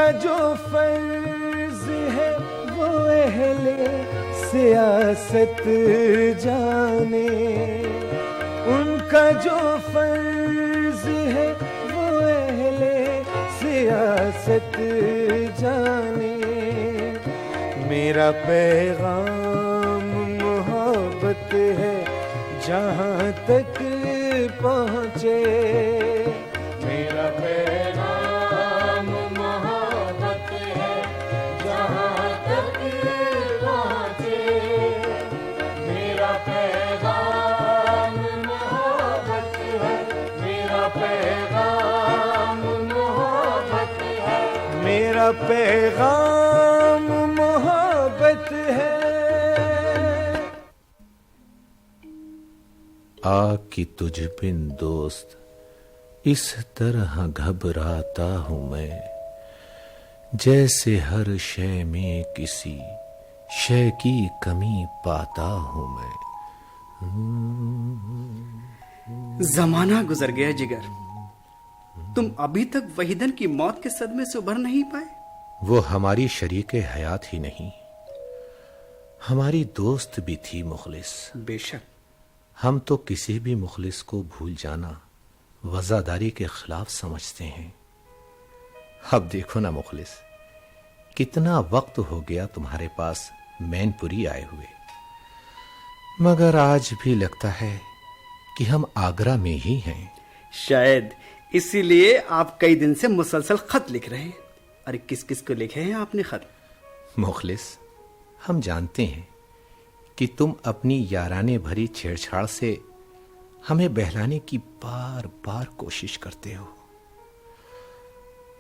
کا جو فرض ہے وہ اہل سیاست جانے، ان کا جو فرض ہے وہ اہل سیاست جانے۔ میرا پیغام محبت ہے جہاں تک پہنچے، میرا پیغام محبت ہے جہاں تک پہنچے، میرا پیغام محبت ہے، میرا پیغام محبت ہے، میرا پیغام محبت ہے۔ آ کی تجھ بن دوست اس طرح گھبراتا ہوں میں، جیسے ہر شے میں کسی شے کی کمی پاتا ہوں میں۔ زمانہ گزر گیا جگر، تم ابھی تک وحیدن کی موت کے صدمے سے ابھر نہیں پائے۔ وہ ہماری شریک حیات ہی نہیں، ہماری دوست بھی تھی مخلص۔ بے شک ہم تو کسی بھی مخلص کو بھول جانا وفاداری کے خلاف سمجھتے ہیں۔ اب دیکھو نا مخلص، کتنا وقت ہو گیا تمہارے پاس مین پوری آئے ہوئے، مگر آج بھی لگتا ہے کہ ہم آگرہ میں ہی ہیں۔ شاید اسی لیے آپ کئی دن سے مسلسل خط لکھ رہے ہیں۔ ارے کس کس کو لکھے ہیں آپ نے خط؟ مخلص، ہم جانتے ہیں کہ تم اپنی یارانے بھری چھیڑ چھاڑ سے ہمیں بہلانے کی بار بار کوشش کرتے ہو۔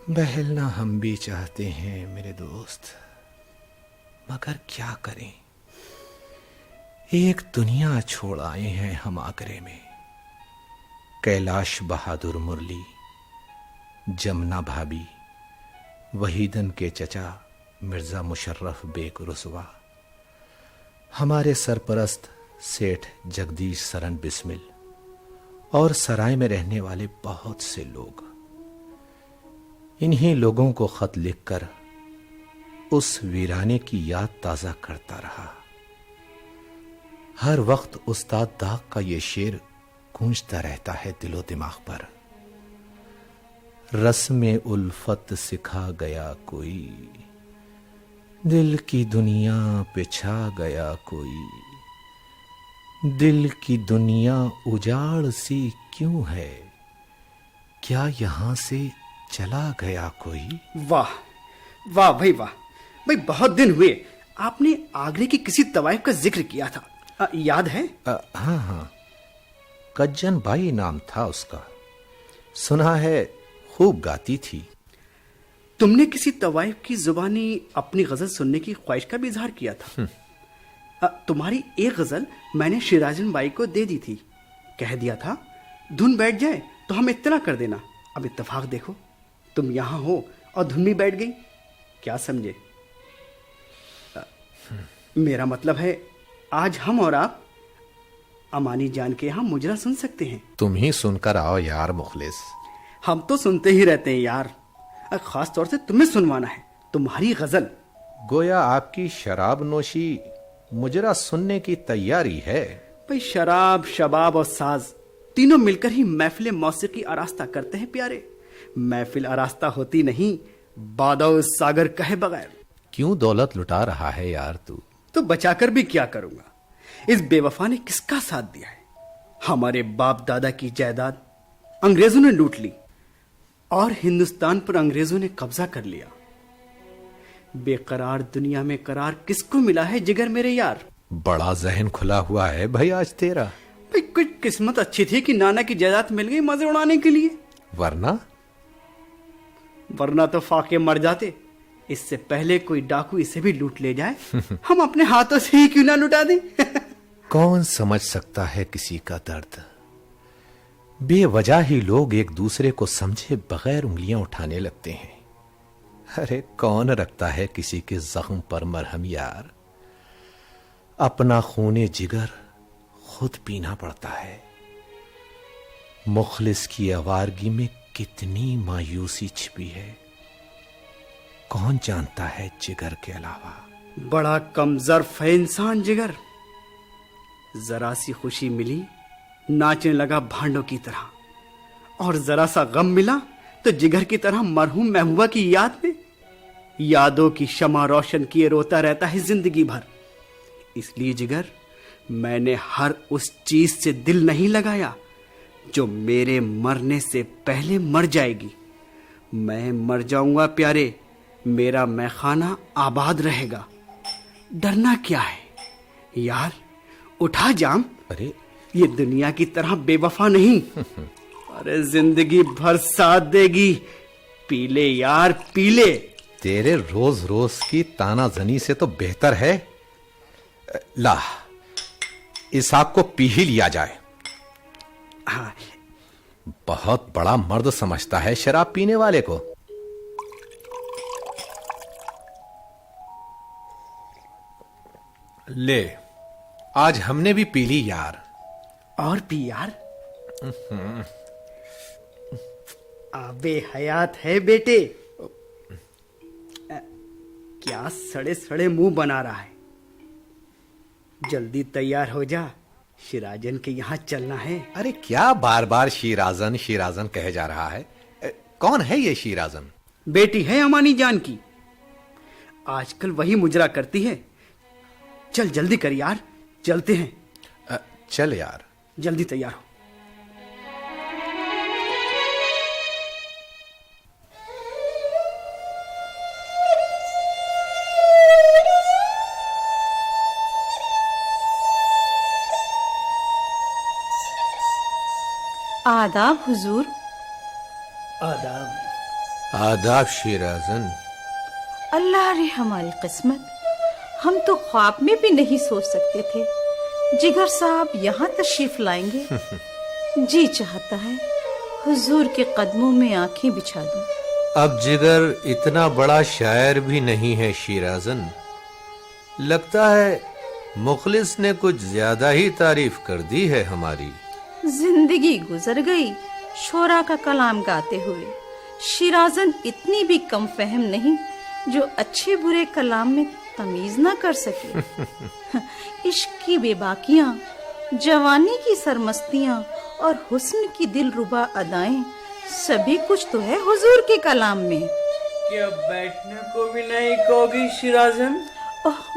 بہلنا ہم بھی چاہتے ہیں میرے دوست، مگر کیا کریں، ایک دنیا چھوڑ آئے ہیں ہم آگرے میں۔ کیلاش بہادر مرلی، جمنا بھابی، وحیدن کے چچا مرزا مشرف بیگ رسوا، ہمارے سرپرست سیٹھ جگدیش سرن بسمل، اور سرائے میں رہنے والے بہت سے لوگ۔ انہی لوگوں کو خط لکھ کر اس ویرانے کی یاد تازہ کرتا رہا۔ ہر وقت استاد داغ کا یہ شعر گونجتا رہتا ہے دل و دماغ پر۔ رسم الفت سکھا گیا کوئی، دل کی دنیا پہ چھا گیا کوئی، دل کی دنیا اجاڑ سی کیوں ہے، کیا یہاں سے چلا گیا کوئی۔ واہ واہ بھائی واہ بھائی، بہت دن ہوئے آپ نے آگرے کی کسی طوائف کا ذکر کیا تھا، یاد ہے؟ ہاں، کجن بائی نام تھا اس کا، سنا ہے خوب گاتی تھی۔ تم نے کسی طوائف کی زبانی اپنی غزل سننے کی خواہش کا بھی اظہار کیا تھا۔ تمہاری ایک غزل میں نے شیراجن بائی کو دے دی تھی، کہہ دیا تھا دھن بیٹھ جائے تو ہم اطلاع کر دینا۔ اب اتفاق دیکھو، تم یہاں ہو اور دھن بھی بیٹھ گئی، کیا سمجھے؟ میرا مطلب ہے آج ہم اور آپ امانی جان کے یہاں مجرا سن سکتے ہیں۔ تم ہی سن کر آؤ یار مخلص۔ ہم تو سنتے ہی رہتے ہیں یار، خاص طور سے تمہیں سنوانا ہے تمہاری غزل۔ گویا آپ کی شراب نوشی مجرا سننے کی تیاری ہے۔ بھئی شراب، شباب اور ساز تینوں مل کر ہی محفل موسیقی آراستہ کرتے ہیں پیارے۔ محفل آراستہ ہوتی نہیں بادو ساگر کہے بغیر۔ کیوں دولت لٹا رہا ہے یار تو بچا کر بھی کیا کروں گا، اس بے وفا نے کس کا ساتھ دیا ہے؟ ہمارے باپ دادا کی جائیداد انگریزوں نے لوٹ لی اور ہندوستان پر انگریزوں نے قبضہ کر لیا۔ بے قرار دنیا میں قرار کس کو ملا ہے جگر میرے یار؟ بڑا ذہن کھلا ہوا ہے بھائی آج تیرا۔ بھائی کچھ قسمت اچھی تھی کہ نانا کی جائیداد مل گئی مزے اڑانے کے لیے، ورنہ تو فاقے مر جاتے۔ اس سے پہلے کوئی ڈاکو اسے بھی لوٹ لے جائے، ہم اپنے ہاتھوں سے ہی کیوں نہ لٹا دیں۔ کون سمجھ سکتا ہے کسی کا درد؟ بے وجہ ہی لوگ ایک دوسرے کو سمجھے بغیر انگلیاں اٹھانے لگتے ہیں۔ ارے کون رکھتا ہے کسی کے زخم پر مرہم یار؟ اپنا خون جگر خود پینا پڑتا ہے۔ مخلص کی آوارگی میں کتنی مایوسی چھپی ہے۔ کون جانتا ہے جگر کے علاوہ؟ بڑا کم ظرف ہے انسان جگر. ذرا سی خوشی ملی ناچنے لگا بھانڈوں کی طرح, اور ذرا سا غم ملا تو جگر کی طرح مرحوم محبوبہ کی یاد میں یادوں کی شمع روشن کیے روتا رہتا ہے زندگی بھر. اس لیے جگر, میں نے ہر اس چیز سے دل نہیں لگایا جو میرے مرنے سے پہلے مر جائے گی. میں مر جاؤں گا پیارے, میرا میخانہ آباد رہے گا. ڈرنا کیا ہے یار, اٹھا جام. ارے یہ دنیا کی طرح بے وفا نہیں. ارے زندگی بھر ساتھ دے گی. پی لے یار پی لے. تیرے روز روز کی تانا زنی سے تو بہتر ہے لا, اس آگ کو پی ہی لیا جائے. ہاں, بہت بڑا مرد سمجھتا ہے شراب پینے والے کو. لے, آج ہم نے بھی پی لی یار. اور پی یار. آبے حیات ہے بیٹے. کیا سڑے سڑے منہ بنا رہا ہے. جلدی تیار ہو جا, شیراجن کے یہاں چلنا ہے. ارے کیا بار بار شیرازن شیرازن کہے جا رہا ہے؟ کون ہے یہ شیرازن؟ بیٹی ہے امانی جان کی. آج کل وہی مجرا کرتی ہے. چل جلدی کر یار, چلتے ہیں. چل یار, جلدی تیار ہو. آداب حضور. آداب. آداب شیرازن. اللہ رے ہماری قسمت, ہم تو خواب میں بھی نہیں سوچ سکتے تھے جگر صاحب یہاں تشریف لائیں گے. جی چاہتا ہے حضور کے قدموں میں آنکھیں بچھا دوں. اب جگر اتنا بڑا شاعر بھی نہیں ہے شیرازن. لگتا ہے مخلص نے کچھ زیادہ ہی تعریف کر دی ہے ہماری. زندگی گزر گئی شعرا کا کلام گاتے ہوئے. شیرازن اتنی بھی کم فہم نہیں جو اچھے برے کلام میں تمیز نہ کر سکے. عشق کی بے باکیاں, جوانی کی سرمستیاں اور حسن کی دل ربا ادائیں, سبھی کچھ تو ہے حضور کے کلام میں. کیا بیٹھنے کو بھی نہیں کہوگی شیرازن؟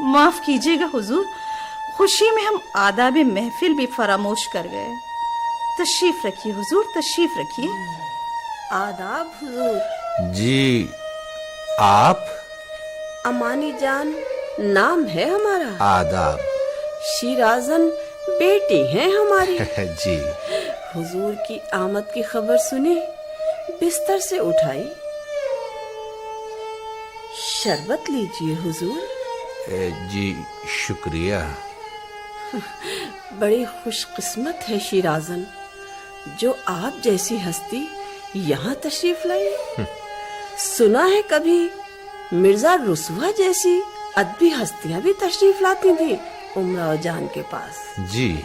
معاف کیجیے گا حضور, خوشی میں ہم آداب محفل بھی فراموش کر گئے. تشریف رکھیے حضور, تشریف رکھیے. آداب حضور. جی آپ؟ امانی جان نام ہے ہمارا. آداب. شیرازن بیٹی ہیں ہماری. جی. حضور کی آمد کی خبر سنی, بستر سے اٹھائی. شربت لیجیے حضور. جی شکریہ. بڑی خوش قسمت ہے شیرازن جو آپ جیسی ہستی یہاں تشریف لائی. سنا ہے کبھی مرزا رسوا جیسی ادبی ہستیاں بھی تشریف لاتی تھی امراؤ جان کے پاس. جی.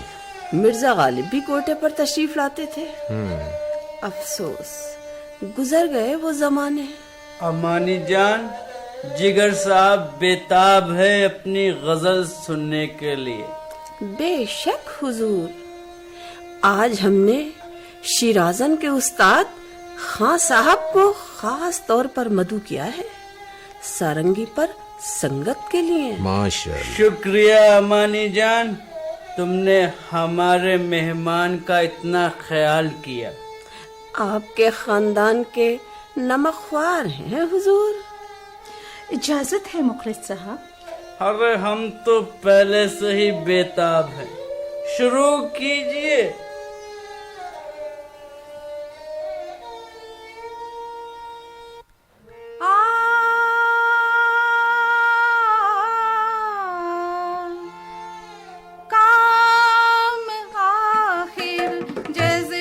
مرزا غالب بھی کوٹے پر تشریف لاتے تھے. افسوس گزر گئے وہ زمانے. امانی جان, جگر صاحب بےتاب ہے اپنی غزل سننے کے لیے. بے شک حضور. آج ہم نے شیرازن کے استاد خان صاحب کو خاص طور پر مدعو کیا ہے سارنگی پر سنگت کے لیے. ماشاءاللہ. شکریہ امانی جان, تم نے ہمارے مہمان کا اتنا خیال کیا. آپ کے خاندان کے نمک خوار ہیں حضور. اجازت ہے مخلص صاحب. ارے ہم تو پہلے سے ہی بےتاب ہیں, شروع کیجئے. جیسے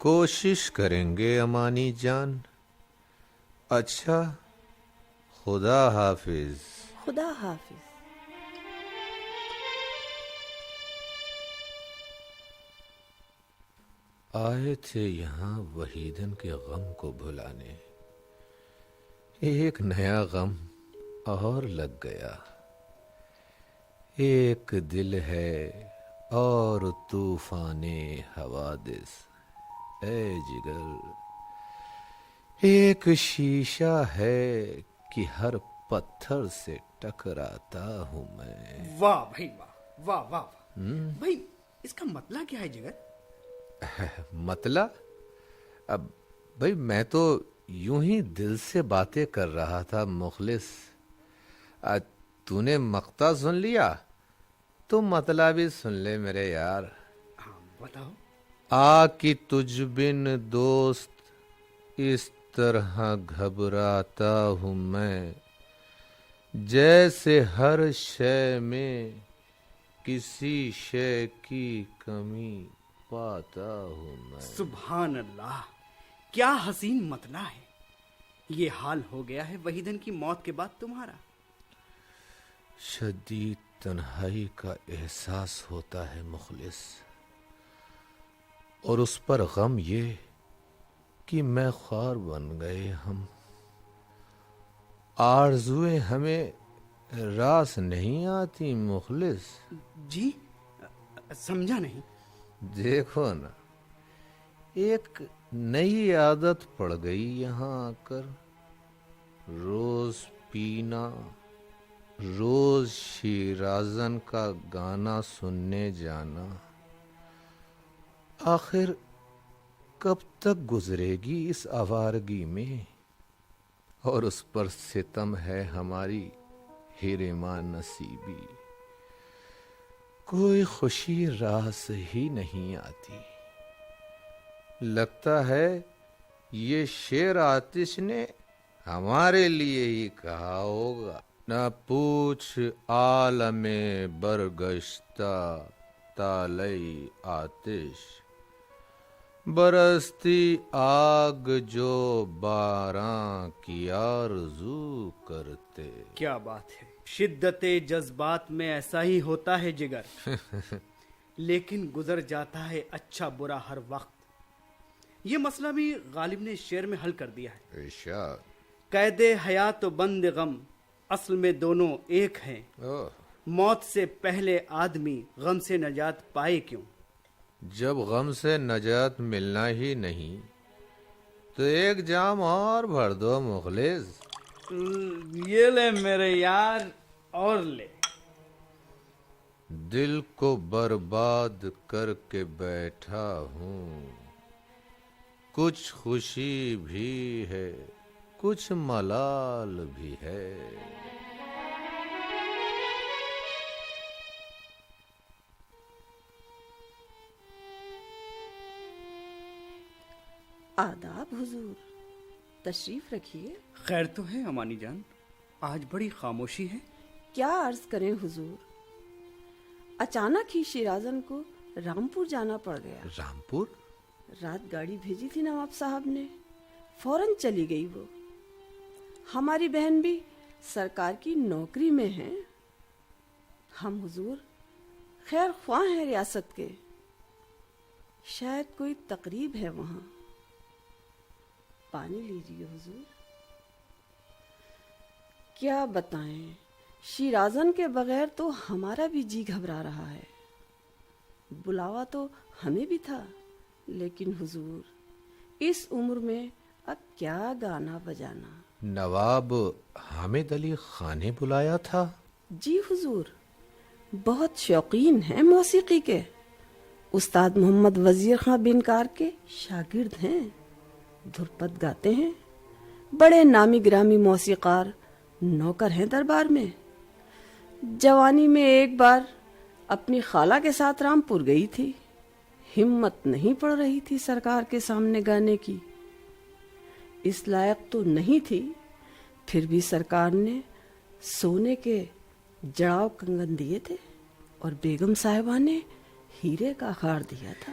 کوشش کریں گے امانی جان. اچھا، خدا حافظ. خدا حافظ. آئے تھے یہاں وحیدن کے غم کو بھلانے، ایک نیا غم اور لگ گیا. ایک دل ہے اور طوفان حوادث، اے جگر ایک شیشہ ہے کہ ہر پتھر سے ٹکراتا ہوں میں. واہ بھائی واہ، واہ واہ واہ. بھائی اس کا مطلب کیا ہے جگر؟ مطلب اب بھائی میں تو یوں ہی دل سے باتیں کر رہا تھا مخلص. تو نے مقطع سن لیا تو مطلب بھی سن لے میرے یار. ہاں بتاؤ. کہ تجھ بن دوست اس طرح گھبراتا ہوں میں، جیسے ہر شے میں کسی شے کی کمی پاتا ہوں میں. سبحان اللہ، کیا حسین مطلع ہے. یہ حال ہو گیا ہے وحیدن کی موت کے بعد تمہارا. شدید تنہائی کا احساس ہوتا ہے مخلص، اور اس پر غم یہ کہ میں خوار بن گئے ہم. آرزویں ہمیں راس نہیں آتی مخلص. جی سمجھا نہیں. دیکھو نا، ایک نئی عادت پڑ گئی یہاں آ کر. روز پینا، روز شیرازن کا گانا سننے جانا. آخر کب تک گزرے گی اس آوارگی میں؟ اور اس پر ستم ہے ہماری حرماں نصیبی. کوئی خوشی راس ہی نہیں آتی. لگتا ہے یہ شعر آتش نے ہمارے لیے ہی کہا ہوگا. نہ پوچھ عالم برگشتہ تالئی آتش، برستی آگ جو باراں کی آرزو کرتے. کیا بات ہے. شدت جذبات میں ایسا ہی ہوتا ہے جگر. لیکن گزر جاتا ہے اچھا برا ہر وقت. یہ مسئلہ بھی غالب نے شعر میں حل کر دیا ہے. ارشاد. قید حیات و بند غم اصل میں دونوں ایک ہیں. موت سے پہلے آدمی غم سے نجات پائے کیوں؟ جب غم سے نجات ملنا ہی نہیں تو ایک جام اور بھر دو مخلص. یہ لے میرے یار اور لے. دل کو برباد کر کے بیٹھا ہوں، کچھ خوشی بھی ہے کچھ ملال بھی ہے. آداب حضور، تشریف رکھیے. خیر تو ہے امانی جان، آج بڑی خاموشی ہے. کیا عرض کریں حضور، اچانک ہی شیرازن کو رامپور جانا پڑ گیا. رامپور؟ رات گاڑی بھیجی تھی نواب صاحب نے، فوراً چلی گئی وہ. ہماری بہن بھی سرکار کی نوکری میں ہیں. ہم حضور خیر خواہ ہیں ریاست کے. شاید کوئی تقریب ہے وہاں. پانی لیجیے حضور. کیا بتائیں، شیرازن کے بغیر تو ہمارا بھی جی گھبرا رہا ہے. بلاوا تو ہمیں بھی تھا، لیکن حضور اس عمر میں اب کیا گانا بجانا. نواب حامد علی خان نے بلایا تھا؟ جی حضور، بہت شوقین ہیں موسیقی کے. استاد محمد وزیر خان بنکار کے شاگرد ہیں. دھرپد گاتے ہیں. بڑے نامی گرامی موسیقار نوکر ہیں دربار میں. جوانی میں ایک بار اپنی خالہ کے ساتھ رامپور گئی تھی. ہمت نہیں پڑ رہی تھی سرکار کے سامنے گانے کی. اس لائق تو نہیں تھی، پھر بھی سرکار نے سونے کے جڑاؤ کنگن دیے تھے اور بیگم صاحبہ نے ہیرے کا ہار دیا تھا.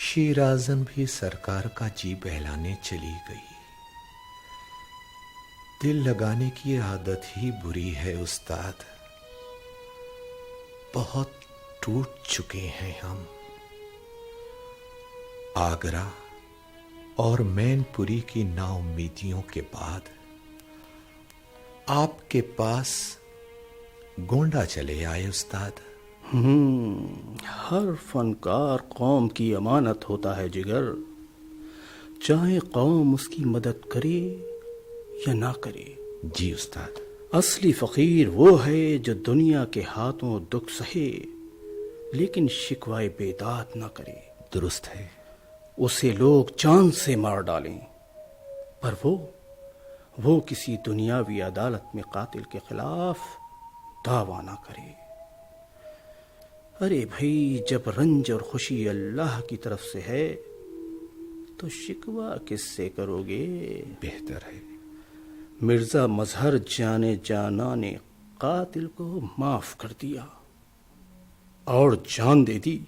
شیرازن بھی سرکار کا جی بہلانے چلی گئی. دل لگانے کی عادت ہی بری ہے استاد. بہت ٹوٹ چکے ہیں ہم. آگرہ اور مین پوری کی نا امیدیوں کے بعد آپ کے پاس گونڈا چلے آئے استاد. ہر فنکار قوم کی امانت ہوتا ہے جگر، چاہے قوم اس کی مدد کرے یا نہ کرے. جی استاد. اصلی فقیر وہ ہے جو دنیا کے ہاتھوں دکھ سہے لیکن شکوائے بیداد نہ کرے. درست ہے. اسے لوگ چاند سے مار ڈالیں پر وہ کسی دنیاوی عدالت میں قاتل کے خلاف دعویٰ نہ کرے. ارے بھائی، جب رنج اور خوشی اللہ کی طرف سے ہے تو شکوہ کس سے کرو گے؟ بہتر ہے. مرزا مظہر جانے جانا نے قاتل کو معاف کر دیا اور جان دے دی.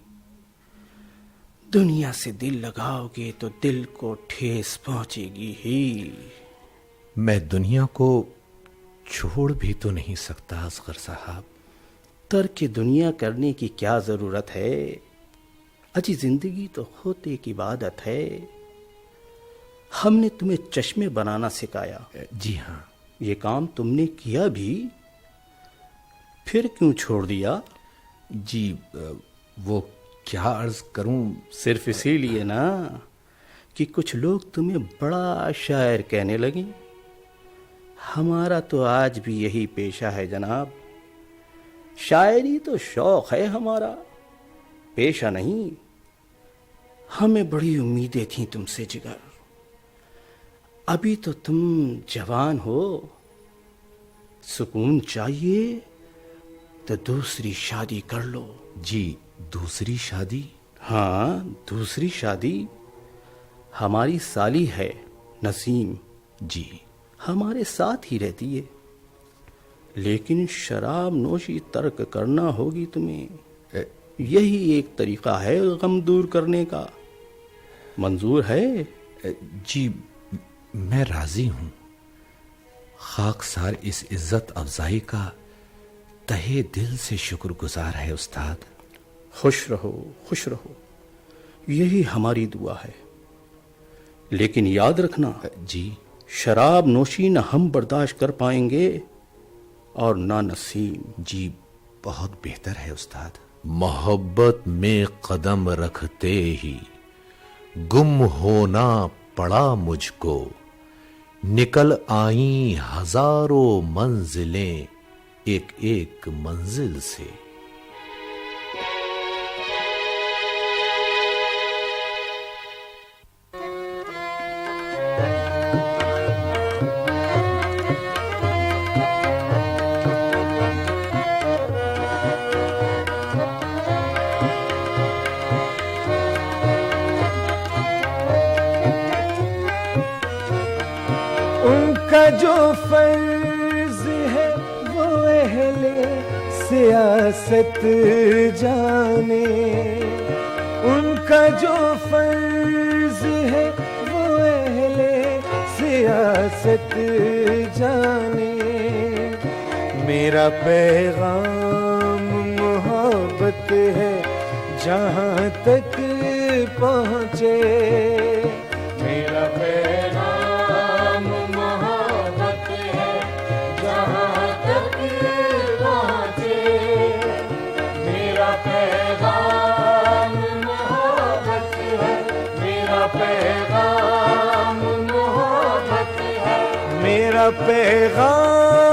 دنیا سے دل لگاؤ گے تو دل کو ٹھیس پہنچے گی ہی. میں دنیا کو چھوڑ بھی تو نہیں سکتا اصغر صاحب. ترک دنیا کرنے کی کیا ضرورت ہے؟ اجی زندگی تو ہوتے کی عبادت ہے. ہم نے تمہیں چشمے بنانا سکھایا. جی ہاں. یہ کام تم نے کیا بھی، پھر کیوں چھوڑ دیا؟ جی وہ کیا عرض کروں. صرف اسی لیے نا کہ کچھ لوگ تمہیں بڑا شاعر کہنے لگیں. ہمارا تو آج بھی یہی پیشہ ہے جناب. شاعری تو شوق ہے ہمارا، پیشہ نہیں. ہمیں بڑی امیدیں تھیں تم سے جگر. ابھی تو تم جوان ہو، سکون چاہیے تو دوسری شادی کر لو. جی دوسری شادی؟ ہاں دوسری شادی. ہماری سالی ہے نسیم. جی. ہمارے ساتھ ہی رہتی ہے، لیکن شراب نوشی ترک کرنا ہوگی تمہیں. یہی ایک طریقہ ہے غم دور کرنے کا. منظور ہے؟ جی میں راضی ہوں. خاکسار اس عزت افزائی کا تہے دل سے شکر گزار ہے استاد. خوش رہو خوش رہو، یہی ہماری دعا ہے. لیکن یاد رکھنا، جی شراب نوشی نہ ہم برداشت کر پائیں گے اور نہ نسیم. جی بہت بہتر ہے استاد. محبت میں قدم رکھتے ہی گم ہونا پڑا مجھ کو، نکل آئیں ہزاروں منزلیں ایک ایک منزل سے. کا جو فرض ہے وہ اہل سیاست جانے، ان کا جو فرض ہے وہ اہل سیاست جانے. میرا پیغام محبت ہے جہاں تک پہنچے. میرا پیغام محبت ہے جہاں تک پہنچے. میرا پیغام محبت ہے، میرا پیغام محبت ہے، میرا پیغام